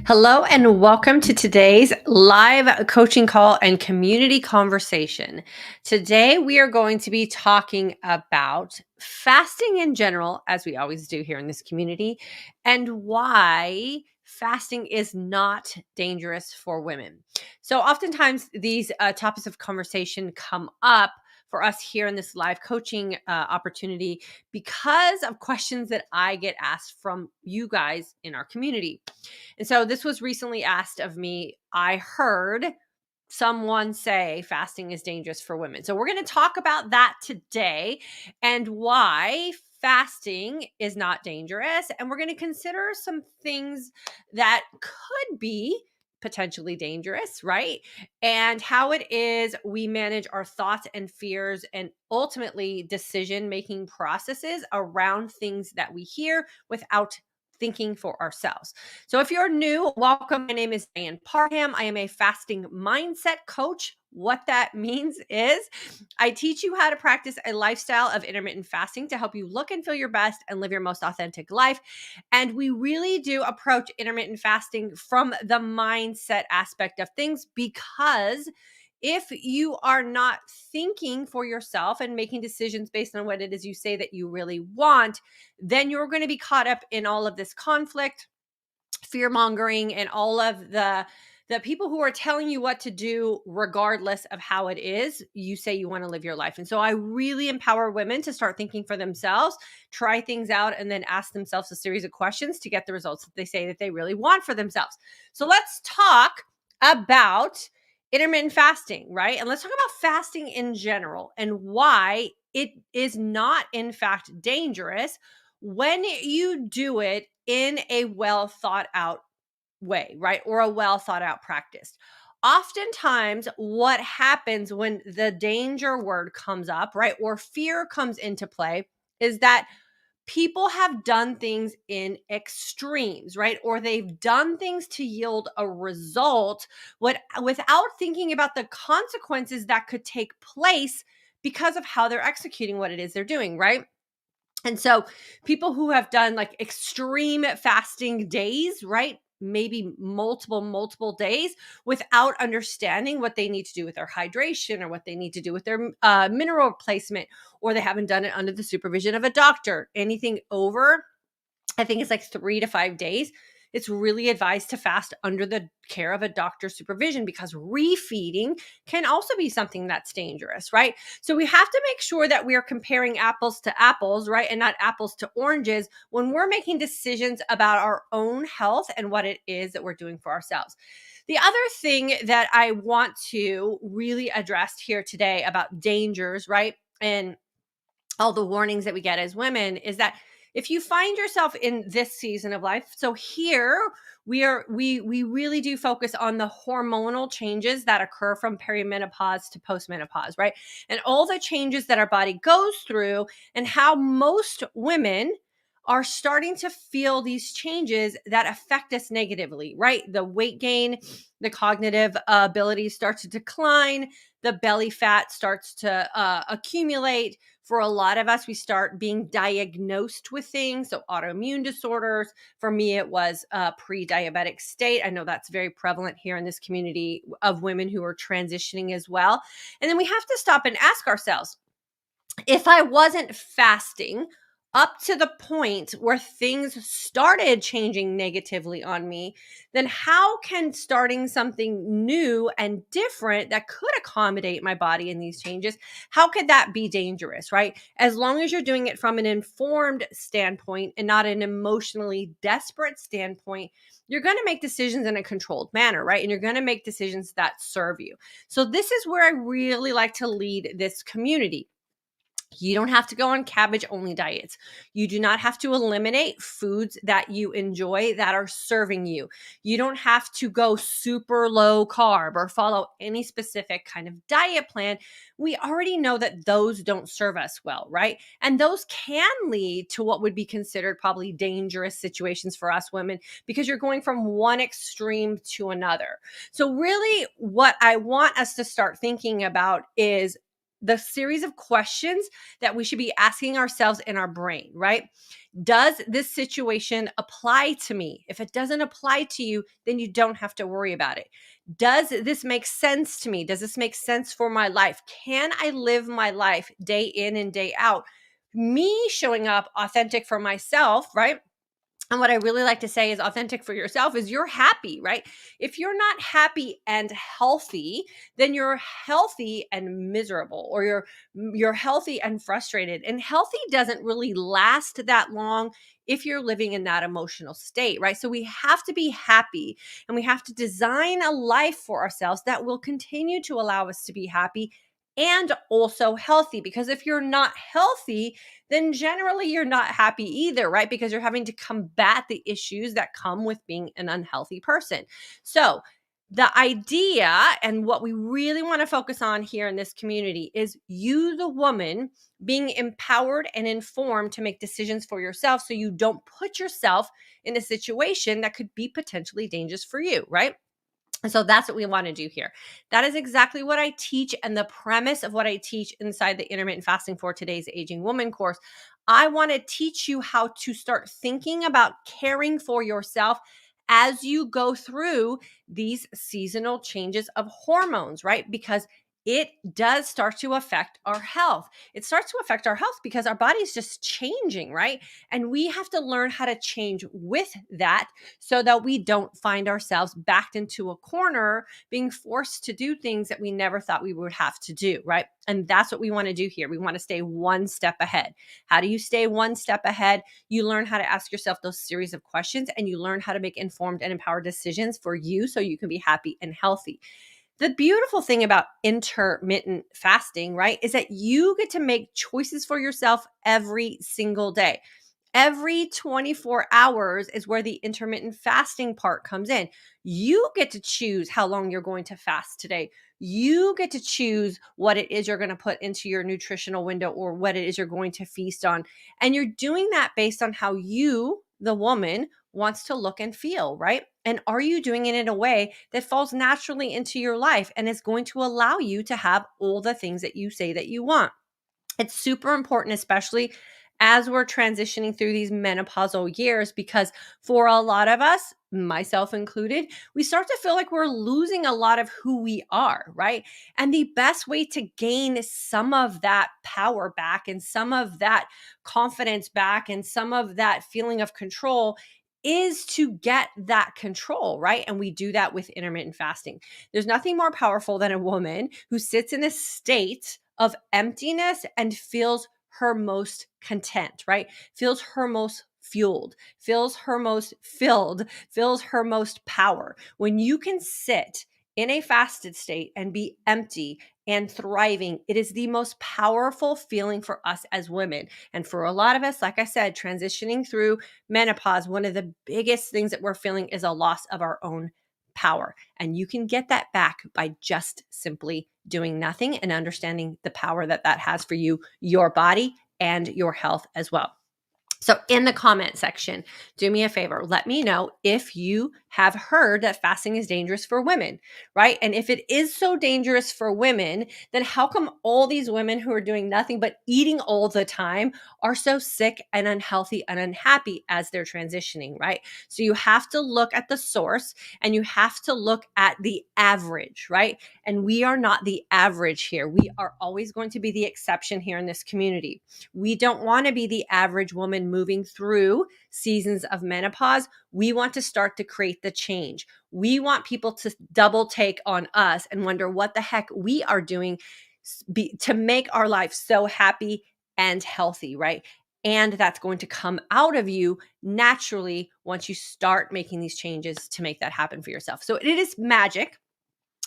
Hello and welcome to today's live coaching call and community conversation. Today, we are going to be talking about fasting in general, as we always do here in this community, and why fasting is not dangerous for women. So, oftentimes, these topics of conversation come up for us here in this live coaching opportunity because of questions that I get asked from you guys in our community. And so this was recently asked of me. I heard someone say fasting is dangerous for women. So we're going to talk about that today and why fasting is not dangerous. And we're going to consider some things that could be potentially dangerous, right? And how it is we manage our thoughts and fears and ultimately decision making processes around things that we hear without thinking for ourselves. So if you're new, welcome. My name is Diane Parham. I am a fasting mindset coach. What that means is I teach you how to practice a lifestyle of intermittent fasting to help you look and feel your best and live your most authentic life. And we really do approach intermittent fasting from the mindset aspect of things because if you are not thinking for yourself and making decisions based on what it is you say that you really want, then you're going to be caught up in all of this conflict, fear mongering, and all of the people who are telling you what to do regardless of how it is you say you want to live your life. And so I really empower women to start thinking for themselves, try things out, and then ask themselves a series of questions to get the results that they say that they really want for themselves. So let's talk about intermittent fasting, right? And let's talk about fasting in general and why it is not in fact dangerous when you do it in a well thought out way, right? Or a well thought out practice. Oftentimes, what happens when the danger word comes up, right? Or fear comes into play is that people have done things in extremes, right? Or they've done things to yield a result without thinking about the consequences that could take place because of how they're executing what it is they're doing, right? And so people who have done like extreme fasting days, right? Maybe multiple days without understanding what they need to do with their hydration or what they need to do with their mineral replacement, or they haven't done it under the supervision of a doctor. Anything over, I think it's like 3 to 5 days. It's really advised to fast under the care of a doctor's supervision because refeeding can also be something that's dangerous, right? So we have to make sure that we are comparing apples to apples, right? And not apples to oranges when we're making decisions about our own health and what it is that we're doing for ourselves. The other thing that I want to really address here today about dangers, right? And all the warnings that we get as women is that if you find yourself in this season of life, so here we really do focus on the hormonal changes that occur from perimenopause to postmenopause, right? And all the changes that our body goes through and how most women are starting to feel these changes that affect us negatively, right? The weight gain, the cognitive ability starts to decline, the belly fat starts to accumulate. For a lot of us, we start being diagnosed with things. So autoimmune disorders. For me, it was a pre-diabetic state. I know that's very prevalent here in this community of women who are transitioning as well. And then we have to stop and ask ourselves, if I wasn't fasting up to the point where things started changing negatively on me, then how can starting something new and different that could accommodate my body in these changes, how could that be dangerous, right? As long as you're doing it from an informed standpoint and not an emotionally desperate standpoint, you're going to make decisions in a controlled manner, right? And you're going to make decisions that serve you. So this is where I really like to lead this community. You don't have to go on cabbage only diets. You do not have to eliminate foods that you enjoy that are serving you. You don't have to go super low carb or follow any specific kind of diet plan. We already know that those don't serve us well, right? And those can lead to what would be considered probably dangerous situations for us women because you're going from one extreme to another. So really what I want us to start thinking about is the series of questions that we should be asking ourselves in our brain, right? Does this situation apply to me? If it doesn't apply to you, then you don't have to worry about it. Does this make sense to me? Does this make sense for my life? Can I live my life day in and day out? Me showing up authentic for myself, right? And what I really like to say is authentic for yourself is you're happy, right? If you're not happy and healthy, then you're healthy and miserable, or you're healthy and frustrated. And healthy doesn't really last that long if you're living in that emotional state, right? So we have to be happy, and we have to design a life for ourselves that will continue to allow us to be happy and also healthy. Because if you're not healthy, then generally you're not happy either, right? Because you're having to combat the issues that come with being an unhealthy person. So, the idea and what we really want to focus on here in this community is you, the woman, being empowered and informed to make decisions for yourself so you don't put yourself in a situation that could be potentially dangerous for you, right? And so that's what we want to do here. That is exactly what I teach, and the premise of what I teach inside the Intermittent Fasting for Today's Aging Woman course. I want to teach you how to start thinking about caring for yourself as you go through these seasonal changes of hormones, right? Because it does start to affect our health. It starts to affect our health because our body's just changing, right? And we have to learn how to change with that so that we don't find ourselves backed into a corner being forced to do things that we never thought we would have to do, right? And that's what we want to do here. We want to stay one step ahead. How do you stay one step ahead? You learn how to ask yourself those series of questions, and you learn how to make informed and empowered decisions for you so you can be happy and healthy. The beautiful thing about intermittent fasting, right, is that you get to make choices for yourself every single day. Every 24 hours is where the intermittent fasting part comes in. You get to choose how long you're going to fast today. You get to choose what it is you're going to put into your nutritional window, or what it is you're going to feast on. And you're doing that based on how you, the woman, wants to look and feel, right? And are you doing it in a way that falls naturally into your life and is going to allow you to have all the things that you say that you want? It's super important, especially as we're transitioning through these menopausal years, because for a lot of us, myself included, we start to feel like we're losing a lot of who we are, right? And the best way to gain some of that power back, and some of that confidence back, and some of that feeling of control is to get that control, right? And we do that with intermittent fasting. There's nothing more powerful than a woman who sits in a state of emptiness and feels her most content, right? Feels her most fueled, feels her most filled, feels her most power. When you can sit in a fasted state and be empty and thriving, it is the most powerful feeling for us as women. And for a lot of us, like I said, transitioning through menopause, one of the biggest things that we're feeling is a loss of our own power. And you can get that back by just simply doing nothing and understanding the power that that has for you, your body, and your health as well. So in the comment section, do me a favor, let me know if you have heard that fasting is dangerous for women, right? And if it is so dangerous for women, then how come all these women who are doing nothing but eating all the time are so sick and unhealthy and unhappy as they're transitioning, right? So you have to look at the source, and you have to look at the average, right? And we are not the average here. We are always going to be the exception here in this community. We don't want to be the average woman moving through seasons of menopause. We want to start to create the change. We want people to double take on us and wonder what the heck we are doing to make our life so happy and healthy, right? And that's going to come out of you naturally once you start making these changes to make that happen for yourself. So it is magic.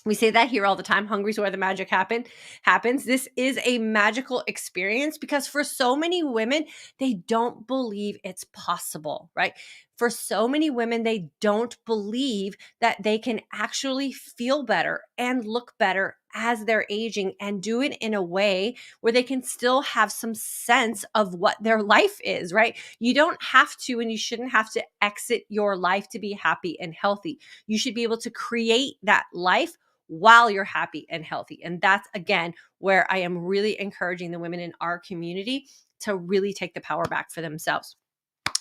We say that here all the time. Hungry's where the magic happens. This is a magical experience because for so many women, they don't believe it's possible, right? For so many women, they don't believe that they can actually feel better and look better as they're aging, and do it in a way where they can still have some sense of what their life is, right? You don't have to, and you shouldn't have to exit your life to be happy and healthy. You should be able to create that life while you're happy and healthy. And that's, again, where I am really encouraging the women in our community to really take the power back for themselves.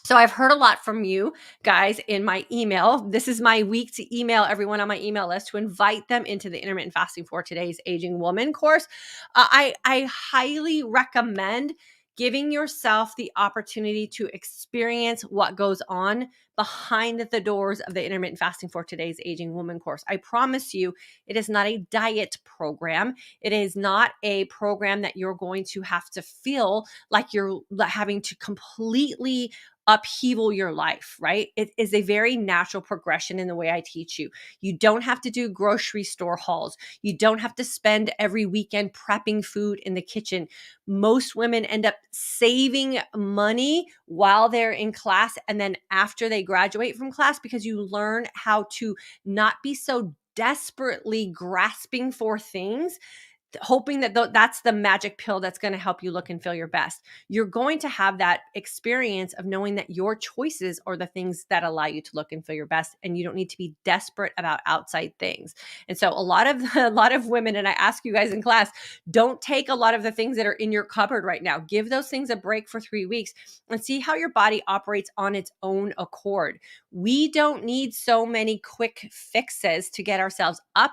So I've heard a lot from you guys in my email. This is my week to email everyone on my email list to invite them into the Intermittent Fasting for Today's Aging Woman course. I highly recommend giving yourself the opportunity to experience what goes on behind the doors of the Intermittent Fasting for Today's Aging Woman course. I promise you, it is not a diet program. It is not a program that you're going to have to feel like you're having to completely upheaval your life, right? It is a very natural progression in the way I teach you. You don't have to do grocery store hauls. You don't have to spend every weekend prepping food in the kitchen. Most women end up saving money while they're in class and then after they graduate from class, because you learn how to not be so desperately grasping for things, hoping that that's the magic pill that's going to help you look and feel your best. You're going to have that experience of knowing that your choices are the things that allow you to look and feel your best, and you don't need to be desperate about outside things. And so a lot of women, and I ask you guys in class, don't take a lot of the things that are in your cupboard right now. Give those things a break for 3 weeks and see how your body operates on its own accord. We don't need so many quick fixes to get ourselves up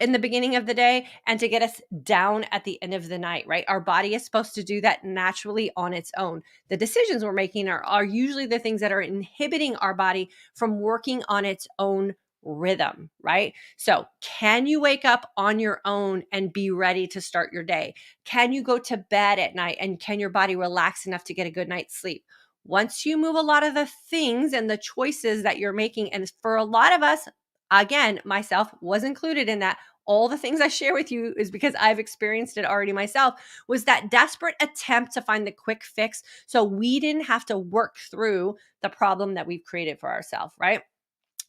in the beginning of the day and to get us down at the end of the night, right? Our body is supposed to do that naturally on its own. The decisions we're making are usually the things that are inhibiting our body from working on its own rhythm, right? So can you wake up on your own and be ready to start your day? Can you go to bed at night and can your body relax enough to get a good night's sleep? Once you move a lot of the things and the choices that you're making, and for a lot of us, again, myself was included in that. All the things I share with you is because I've experienced it already myself, was that desperate attempt to find the quick fix so we didn't have to work through the problem that we've created for ourselves, right?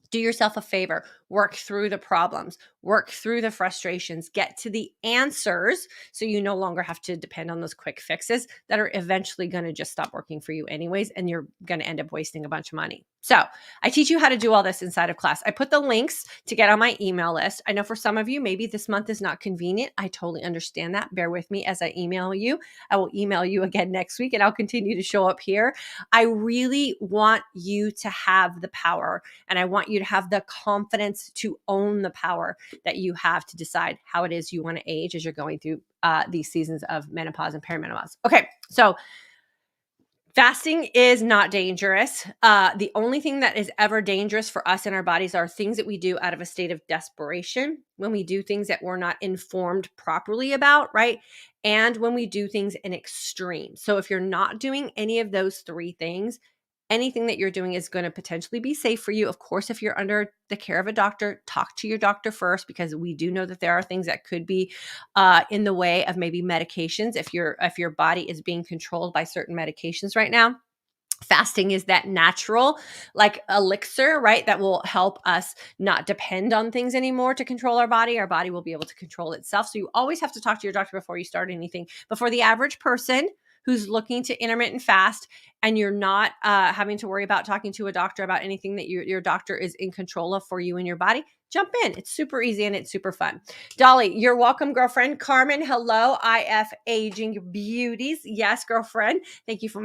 Do yourself a favor, work through the problems, work through the frustrations, get to the answers so you no longer have to depend on those quick fixes that are eventually going to just stop working for you anyways, and you're going to end up wasting a bunch of money. So I teach you how to do all this inside of class. I put the links to get on my email list. I know for some of you, maybe this month is not convenient. I totally understand that. Bear with me as I email you. I will email you again next week and I'll continue to show up here. I really want you to have the power, and I want you to have the confidence to own the power that you have to decide how it is you want to age as you're going through these seasons of menopause and perimenopause. Okay, so fasting is not dangerous. The only thing that is ever dangerous for us in our bodies are things that we do out of a state of desperation, when we do things that we're not informed properly about, right? And when we do things in extreme. So if you're not doing any of those three things, anything that you're doing is going to potentially be safe for you. Of course, if you're under the care of a doctor, talk to your doctor first, because we do know that there are things that could be in the way of maybe medications if your body is being controlled by certain medications right now. Fasting is that natural, like elixir, right? That will help us not depend on things anymore to control our body. Our body will be able to control itself. So you always have to talk to your doctor before you start anything. But for the average person who's looking to intermittent fast, and you're not having to worry about talking to a doctor about anything that your doctor is in control of for you and your body, jump in. It's super easy and it's super fun. Dolly, you're welcome, girlfriend. Carmen, hello. IF Aging Beauties. Yes, girlfriend. Thank you so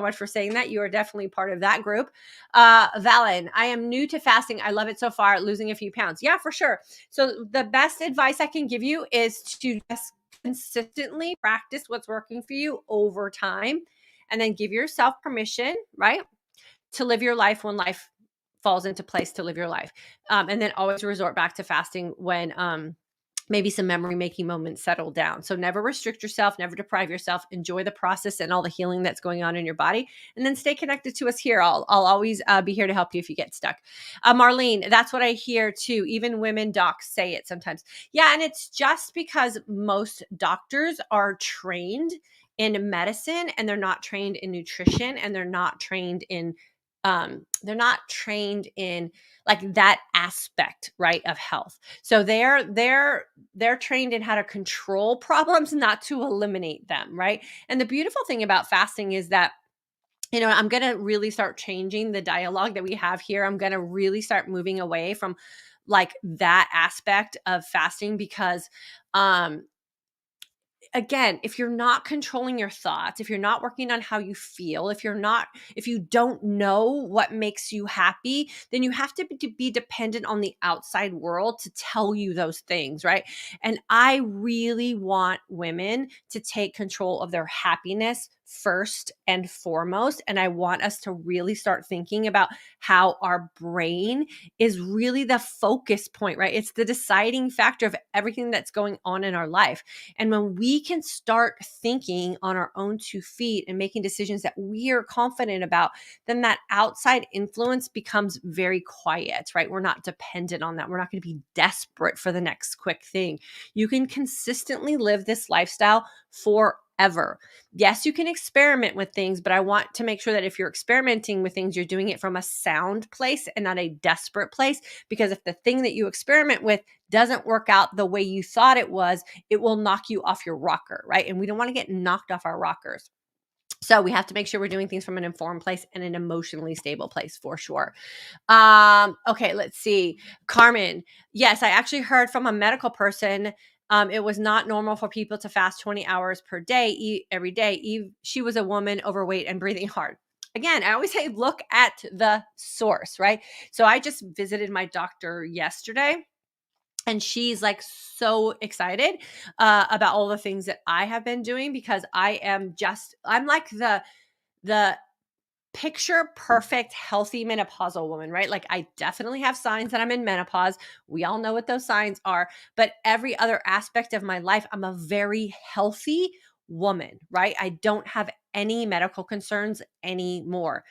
much for saying that. You are definitely part of that group. Valen, I am new to fasting. I love it so far. Losing a few pounds. Yeah, for sure. So the best advice I can give you is to just consistently practice what's working for you over time, and then give yourself permission, right, to live your life when life falls into place to live your life. And then always resort back to fasting when maybe some memory making moments settle down. So never restrict yourself, never deprive yourself. Enjoy the process and all the healing that's going on in your body, and then stay connected to us here. I'll always be here to help you if you get stuck. Marlene, that's what I hear too. Even women docs say it sometimes. Yeah, and it's just because most doctors are trained in medicine, and they're not trained in nutrition, and they're not trained in like that aspect, right, of health. So they're trained in how to control problems, not to eliminate them, right? And the beautiful thing about fasting is that, I'm going to really start changing the dialogue that we have here. I'm going to really start moving away from like that aspect of fasting because, again, if you're not controlling your thoughts, if you're not working on how you feel, if you don't know what makes you happy, then you have to be dependent on the outside world to tell you those things, right? And I really want women to take control of their happiness first and foremost. And I want us to really start thinking about how our brain is really the focus point, right? It's the deciding factor of everything that's going on in our life. And when we can start thinking on our own 2 feet and making decisions that we are confident about, then that outside influence becomes very quiet, right? We're not dependent on that. We're not going to be desperate for the next quick thing. You can consistently live this lifestyle forever. Yes, you can experiment with things, but I want to make sure that if you're experimenting with things, you're doing it from a sound place and not a desperate place. Because if the thing that you experiment with doesn't work out the way you thought it was, it will knock you off your rocker, right? And we don't want to get knocked off our rockers. So we have to make sure we're doing things from an informed place and an emotionally stable place for sure. Okay, let's see. Carmen, yes, I actually heard from a medical person. It was not normal for people to fast 20 hours per day, every day. She was a woman, overweight, and breathing hard. Again, I always say look at the source, right? So I just visited my doctor yesterday. And she's like so excited about all the things that I have been doing because I'm like the picture perfect healthy menopausal woman, right? Like I definitely have signs that I'm in menopause. We all know what those signs are, but every other aspect of my life, I'm a very healthy woman, right? I don't have any medical concerns anymore.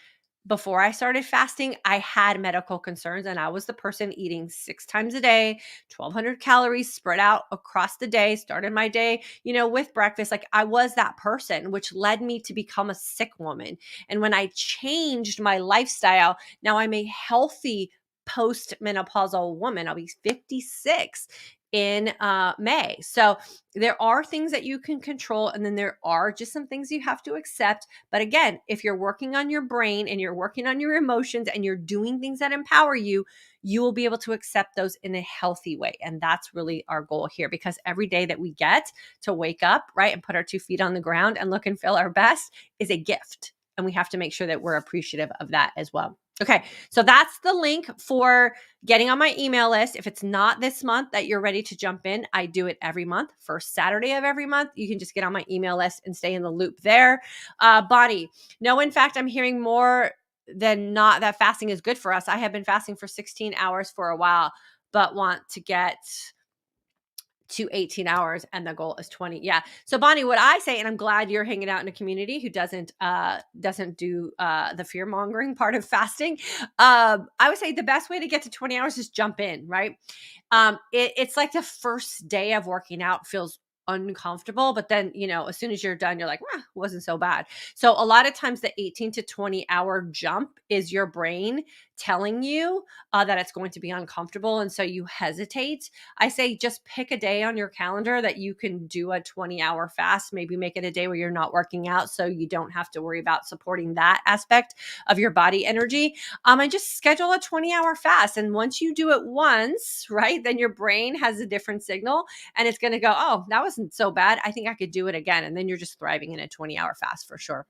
Before I started fasting, I had medical concerns and I was the person eating 6 times a day, 1,200 calories spread out across the day, started my day, with breakfast. Like I was that person, which led me to become a sick woman. And when I changed my lifestyle, now I'm a healthy post-menopausal woman. I'll be 56 in May. So there are things that you can control, and then there are just some things you have to accept. But again, if you're working on your brain and you're working on your emotions and you're doing things that empower you, you will be able to accept those in a healthy way. And that's really our goal here, because every day that we get to wake up, right, and put our 2 feet on the ground and look and feel our best is a gift. And we have to make sure that we're appreciative of that as well. Okay, so that's the link for getting on my email list. If it's not this month that you're ready to jump in, I do it every month. First Saturday of every month, you can just get on my email list and stay in the loop there. Bonnie, no, in fact, I'm hearing more than not that fasting is good for us. I have been fasting for 16 hours for a while, but want to get to 18 hours and the goal is 20. Yeah. So Bonnie, what I say, and I'm glad you're hanging out in a community who doesn't do the fear mongering part of fasting. I would say the best way to get to 20 hours is jump in, right? It's like the first day of working out feels uncomfortable, but then, as soon as you're done, you're like, wasn't so bad. So a lot of times the 18 to 20 hour jump is your brain telling you that it's going to be uncomfortable. And so you hesitate. I say just pick a day on your calendar that you can do a 20-hour fast. Maybe make it a day where you're not working out so you don't have to worry about supporting that aspect of your body energy. And just schedule a 20-hour fast. And once you do it once, right, then your brain has a different signal and it's going to go, oh, that wasn't so bad. I think I could do it again. And then you're just thriving in a 20-hour fast for sure.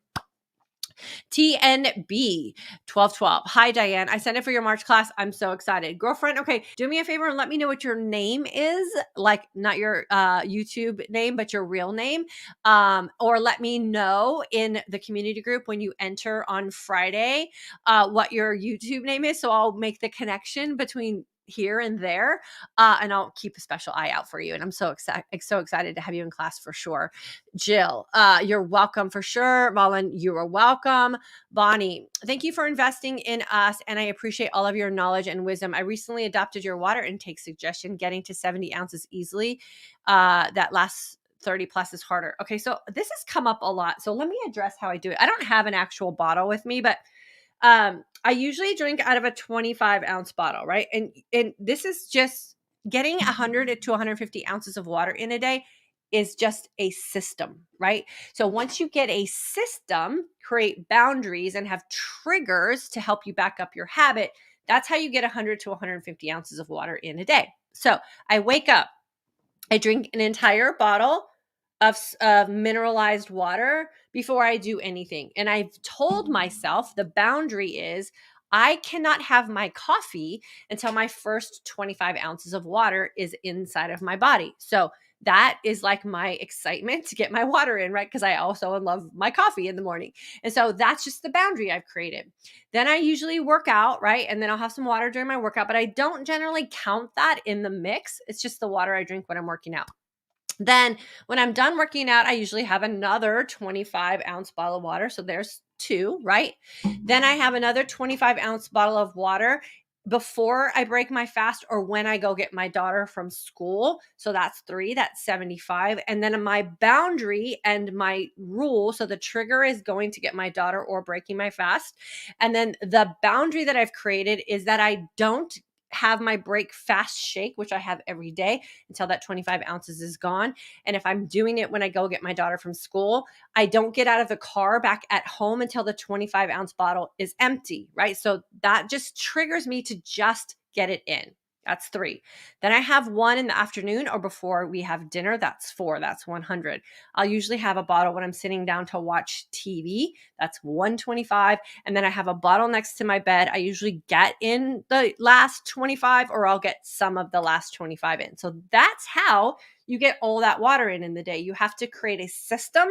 TNB 1212. Hi, Diane. I signed up for your March class. I'm so excited. Girlfriend, okay, do me a favor and let me know what your name is. Like not your YouTube name, but your real name. Or let me know in the community group when you enter on Friday what your YouTube name is. So I'll make the connection between here and there, and I'll keep a special eye out for you. And I'm so excited to have you in class for sure. Jill, you're welcome for sure. Malin, you are welcome. Bonnie, thank you for investing in us, and I appreciate all of your knowledge and wisdom. I recently adopted your water intake suggestion, getting to 70 ounces easily. That last 30 plus is harder. Okay, so this has come up a lot. So let me address how I do it. I don't have an actual bottle with me, but I usually drink out of a 25-ounce bottle, right? And this is just getting 100 to 150 ounces of water in a day is just a system, right? So once you get a system, create boundaries and have triggers to help you back up your habit, That's how you get 100 to 150 ounces of water in a day. So I wake up, I drink an entire bottle of mineralized water before I do anything. And I've told myself the boundary is I cannot have my coffee until my first 25 ounces of water is inside of my body. So that is like my excitement to get my water in, right? Because I also love my coffee in the morning. And so that's just the boundary I've created. Then I usually work out, right? And then I'll have some water during my workout, but I don't generally count that in the mix. It's just the water I drink when I'm working out. Then when I'm done working out, I usually have another 25-ounce bottle of water. So there's two, right? Then I have another 25-ounce bottle of water before I break my fast or when I go get my daughter from school. So that's three, that's 75. And then my boundary and my rule, so the trigger is going to get my daughter or breaking my fast. And then the boundary that I've created is that I don't have my break fast shake, which I have every day until that 25 ounces is gone. And if I'm doing it when I go get my daughter from school, I don't get out of the car back at home until the 25-ounce bottle is empty, right? So that just triggers me to just get it in. That's three. Then I have one in the afternoon or before we have dinner. That's four. That's 100. I'll usually have a bottle when I'm sitting down to watch TV. That's 125. And then I have a bottle next to my bed. I usually get in the last 25 or I'll get some of the last 25 in. So that's how you get all that water in the day. You have to create a system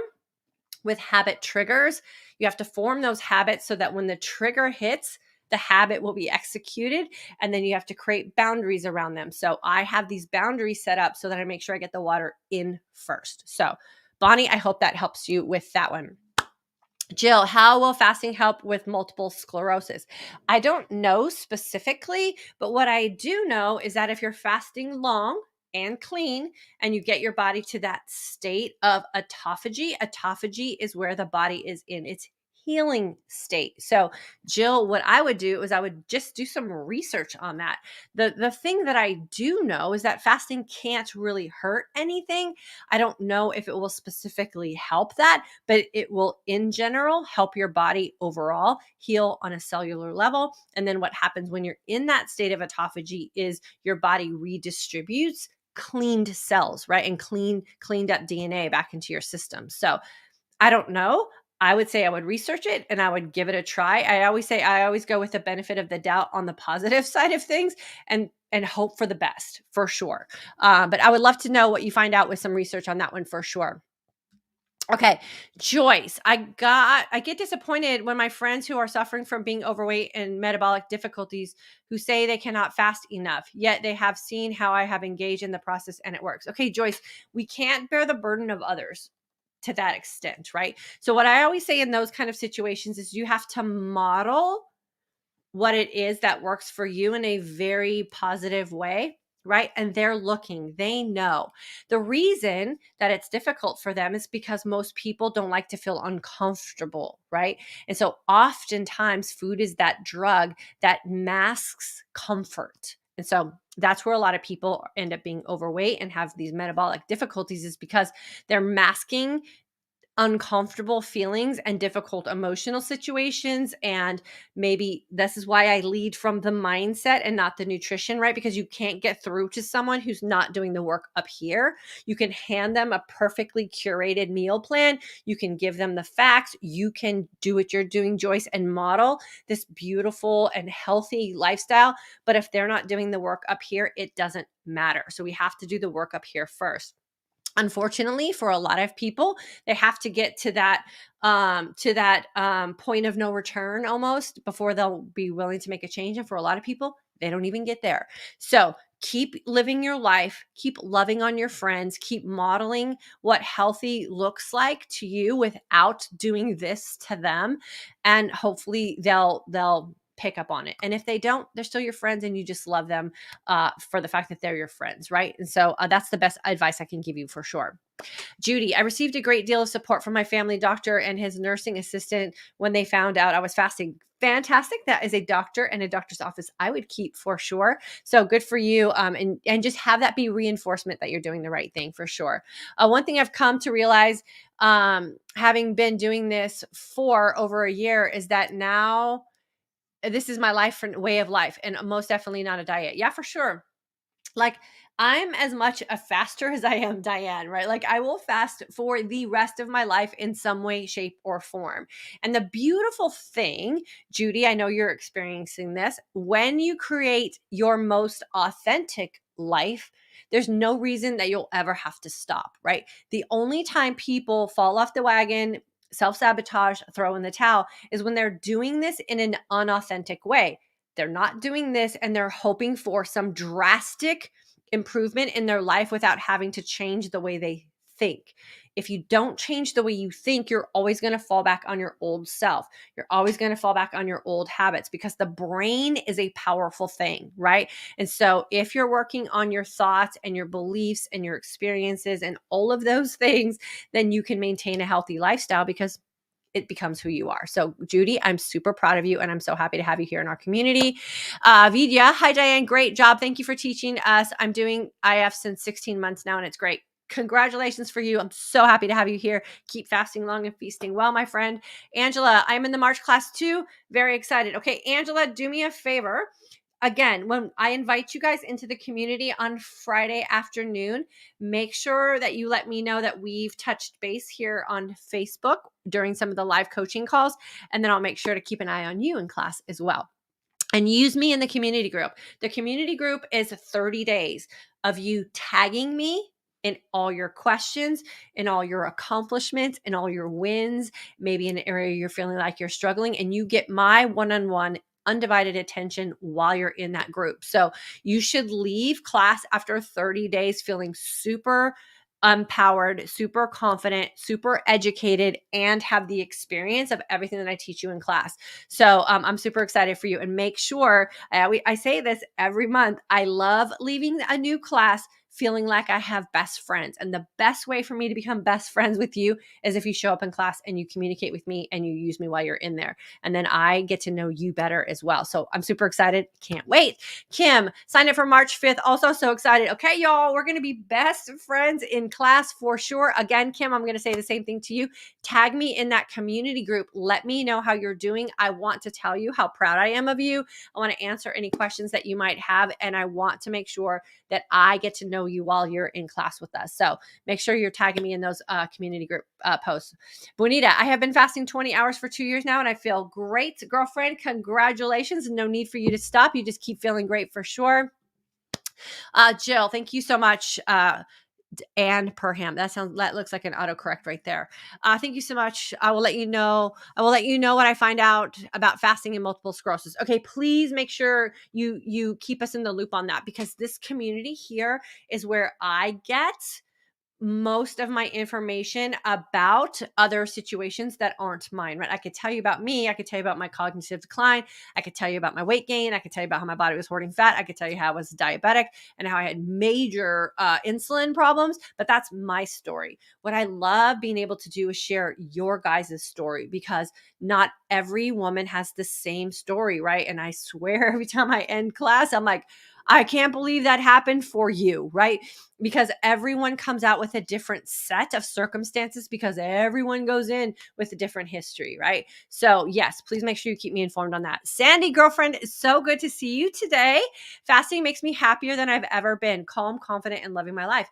with habit triggers. You have to form those habits so that when the trigger hits, the habit will be executed, and then you have to create boundaries around them. So I have these boundaries set up so that I make sure I get the water in first. So Bonnie, I hope that helps you with that one. Jill, how will fasting help with multiple sclerosis? I don't know specifically, but what I do know is that if you're fasting long and clean and you get your body to that state of autophagy is where the body is in its healing state. So Jill, what I would do is I would just do some research on that. The thing that I do know is that fasting can't really hurt anything. I don't know if it will specifically help that, but it will in general help your body overall heal on a cellular level. And then what happens when you're in that state of autophagy is your body redistributes cleaned cells, right? And cleaned up DNA back into your system. So I don't know. I would say I would research it and I would give it a try. I always go with the benefit of the doubt on the positive side of things and hope for the best for sure. But I would love to know what you find out with some research on that one for sure. Okay, Joyce, I get disappointed when my friends who are suffering from being overweight and metabolic difficulties who say they cannot fast enough, yet they have seen how I have engaged in the process and it works. Okay, Joyce, we can't bear the burden of others to that extent, right? So what I always say in those kind of situations is you have to model what it is that works for you in a very positive way, right? And they're looking, they know. The reason that it's difficult for them is because most people don't like to feel uncomfortable, right? And so oftentimes food is that drug that masks comfort. And so that's where a lot of people end up being overweight and have these metabolic difficulties is because they're masking uncomfortable feelings and difficult emotional situations. And maybe this is why I lead from the mindset and not the nutrition, right? Because you can't get through to someone who's not doing the work up here. You can hand them a perfectly curated meal plan. You can give them the facts. You can do what you're doing, Joyce, and model this beautiful and healthy lifestyle. But if they're not doing the work up here, it doesn't matter. So we have to do the work up here first. Unfortunately, for a lot of people, they have to get to that point of no return almost before they'll be willing to make a change. And for a lot of people, they don't even get there. So keep living your life, keep loving on your friends, keep modeling what healthy looks like to you without doing this to them. And hopefully they'll pick up on it. And if they don't, they're still your friends and you just love them for the fact that they're your friends, right? And so that's the best advice I can give you for sure. Judy, I received a great deal of support from my family doctor and his nursing assistant when they found out I was fasting. Fantastic. That is a doctor and a doctor's office I would keep for sure. So good for you. And just have that be reinforcement that you're doing the right thing for sure. One thing I've come to realize, having been doing this for over a year, is that now this is my life and way of life, and most definitely not a diet. Yeah, for sure. Like, I'm as much a faster as I am DYANN, right? Like, I will fast for the rest of my life in some way, shape, or form. And the beautiful thing, Judy, I know you're experiencing this, when you create your most authentic life, there's no reason that you'll ever have to stop, right? The only time people fall off the wagon, self-sabotage, throw in the towel, is when they're doing this in an unauthentic way. They're not doing this and they're hoping for some drastic improvement in their life without having to change the way they think. If you don't change the way you think, you're always going to fall back on your old self. You're always going to fall back on your old habits, because the brain is a powerful thing, right? And so if you're working on your thoughts and your beliefs and your experiences and all of those things, then you can maintain a healthy lifestyle, because it becomes who you are. So Judy, I'm super proud of you, and I'm so happy to have you here in our community. Vidya, hi DYANN, great job. Thank you for teaching us. I'm doing IF since 16 months now, and it's great. Congratulations for you. I'm so happy to have you here. Keep fasting long and feasting well, my friend. Angela, I'm in the March class too. Very excited. Okay, Angela, do me a favor. Again, when I invite you guys into the community on Friday afternoon, make sure that you let me know that we've touched base here on Facebook during some of the live coaching calls. And then I'll make sure to keep an eye on you in class as well. And use me in the community group. The community group is 30 days of you tagging me in all your questions, in all your accomplishments, in all your wins, maybe in an area you're feeling like you're struggling, and you get my one-on-one undivided attention while you're in that group. So you should leave class after 30 days feeling super empowered, super confident, super educated, and have the experience of everything that I teach you in class. So I'm super excited for you. And make sure, I say this every month, I love leaving a new class feeling like I have best friends. And the best way for me to become best friends with you is if you show up in class and you communicate with me and you use me while you're in there. And then I get to know you better as well. So I'm super excited. Can't wait. Kim, signed up for March 5th. Also so excited. Okay, y'all, we're going to be best friends in class for sure. Again, Kim, I'm going to say the same thing to you. Tag me in that community group. Let me know how you're doing. I want to tell you how proud I am of you. I want to answer any questions that you might have. And I want to make sure that I get to know you while you're in class with us. So make sure you're tagging me in those community group posts. Bonita, I have been fasting 20 hours for 2 years now, and I feel great. Girlfriend, congratulations. No need for you to stop. You just keep feeling great for sure. Jill, thank you so much. And Perham. That looks like an autocorrect right there. Thank you so much. I will let you know what I find out about fasting and multiple sclerosis. Okay, please make sure you keep us in the loop on that, because this community here is where I get most of my information about other situations that aren't mine, right? I could tell you about me. I could tell you about my cognitive decline. I could tell you about my weight gain. I could tell you about how my body was hoarding fat. I could tell you how I was diabetic and how I had major insulin problems, but that's my story. What I love being able to do is share your guys' story, because not every woman has the same story, right? And I swear every time I end class, I'm like, I can't believe that happened for you, right? Because everyone comes out with a different set of circumstances, because everyone goes in with a different history, right? So yes, please make sure you keep me informed on that. Sandy, girlfriend, it's so good to see you today. Fasting makes me happier than I've ever been, calm, confident, and loving my life.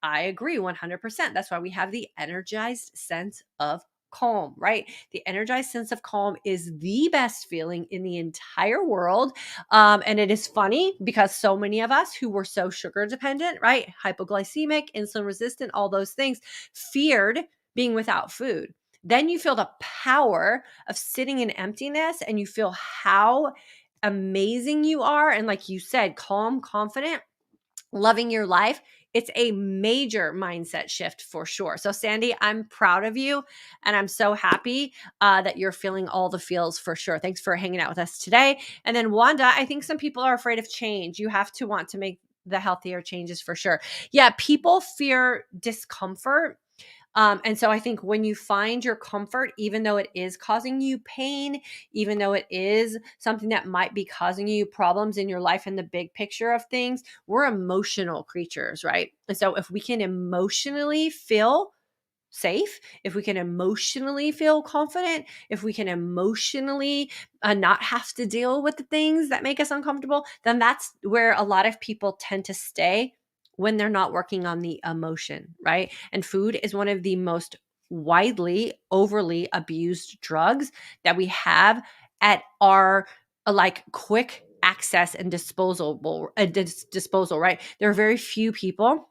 I agree 100%. That's why we have the energized sense of calm, right? The energized sense of calm is the best feeling in the entire world. And it is funny because so many of us who were so sugar dependent, right? Hypoglycemic, insulin resistant, all those things, feared being without food. Then you feel the power of sitting in emptiness, and you feel how amazing you are. And like you said, calm, confident, loving your life. It's a major mindset shift for sure. So Sandy, I'm proud of you, and I'm so happy that you're feeling all the feels for sure. Thanks for hanging out with us today. And then Wanda, I think some people are afraid of change. You have to want to make the healthier changes for sure. Yeah, people fear discomfort. And so I think when you find your comfort, even though it is causing you pain, even though it is something that might be causing you problems in your life in the big picture of things, we're emotional creatures, right? And so if we can emotionally feel safe, if we can emotionally feel confident, if we can emotionally not have to deal with the things that make us uncomfortable, then that's where a lot of people tend to stay when they're not working on the emotion, right? And food is one of the most widely, overly abused drugs that we have at our like quick access and disposal, right? There are very few people.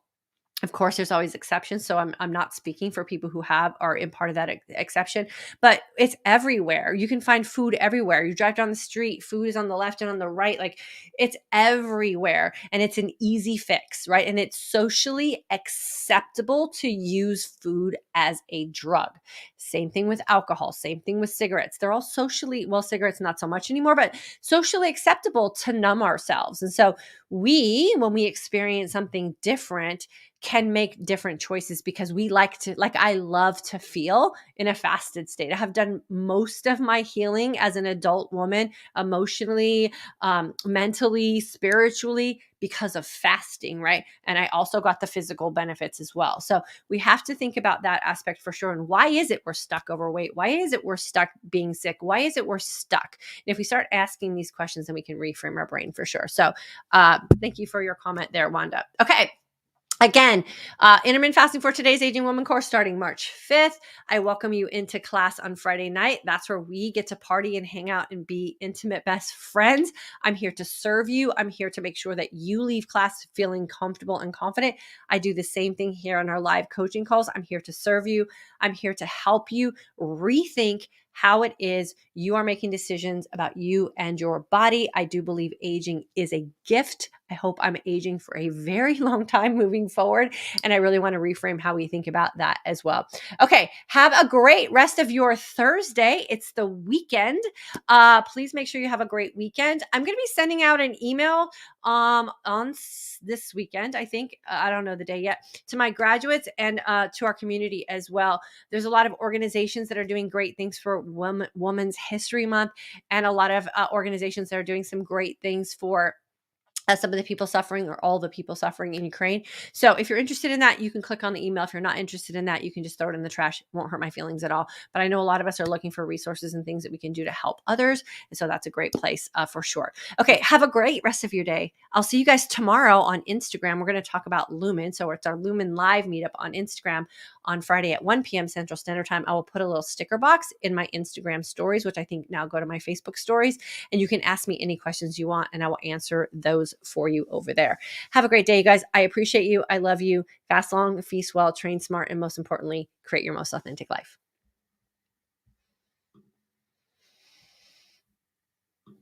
Of course, there's always exceptions. So I'm not speaking for people who are in part of that exception, but it's everywhere. You can find food everywhere. You drive down the street, food is on the left and on the right. Like it's everywhere and it's an easy fix, right? And it's socially acceptable to use food as a drug. Same thing with alcohol, same thing with cigarettes. They're all cigarettes not so much anymore, but socially acceptable to numb ourselves. And so when we experience something different, can make different choices because I love to feel in a fasted state. I have done most of my healing as an adult woman, emotionally, mentally, spiritually, because of fasting, right? And I also got the physical benefits as well. So we have to think about that aspect for sure. And why is it we're stuck overweight? Why is it we're stuck being sick? Why is it we're stuck? And if we start asking these questions, then we can reframe our brain for sure. So thank you for your comment there, Wanda. Okay. Again, intermittent fasting for today's Aging Woman course starting March 5th. I welcome you into class on Friday night. That's where we get to party and hang out and be intimate best friends. I'm here to serve you. I'm here to make sure that you leave class feeling comfortable and confident. I do the same thing here on our live coaching calls. I'm here to serve you. I'm here to help you rethink how it is you are making decisions about you and your body. I do believe aging is a gift. I hope I'm aging for a very long time moving forward. And I really want to reframe how we think about that as well. Okay. Have a great rest of your Thursday. It's the weekend. Please make sure you have a great weekend. I'm going to be sending out an email on this weekend, I think. I don't know the day yet, to my graduates and to our community as well. There's a lot of organizations that are doing great things for Women's History Month, and a lot of organizations that are doing some great things for some of the people suffering or all the people suffering in Ukraine. So if you're interested in that, you can click on the email. If you're not interested in that, you can just throw it in the trash. It won't hurt my feelings at all. But I know a lot of us are looking for resources and things that we can do to help others. And so that's a great place for sure. Okay, have a great rest of your day. I'll see you guys tomorrow on Instagram. We're going to talk about Lumen. So it's our Lumen live meetup on Instagram on Friday at 1 p.m. Central Standard Time. I will put a little sticker box in my Instagram stories, which I think now go to my Facebook stories. And you can ask me any questions you want, and I will answer those for you over there. Have a great day, you guys. I appreciate you. I love you. Fast long, feast well, train smart, and most importantly, create your most authentic life.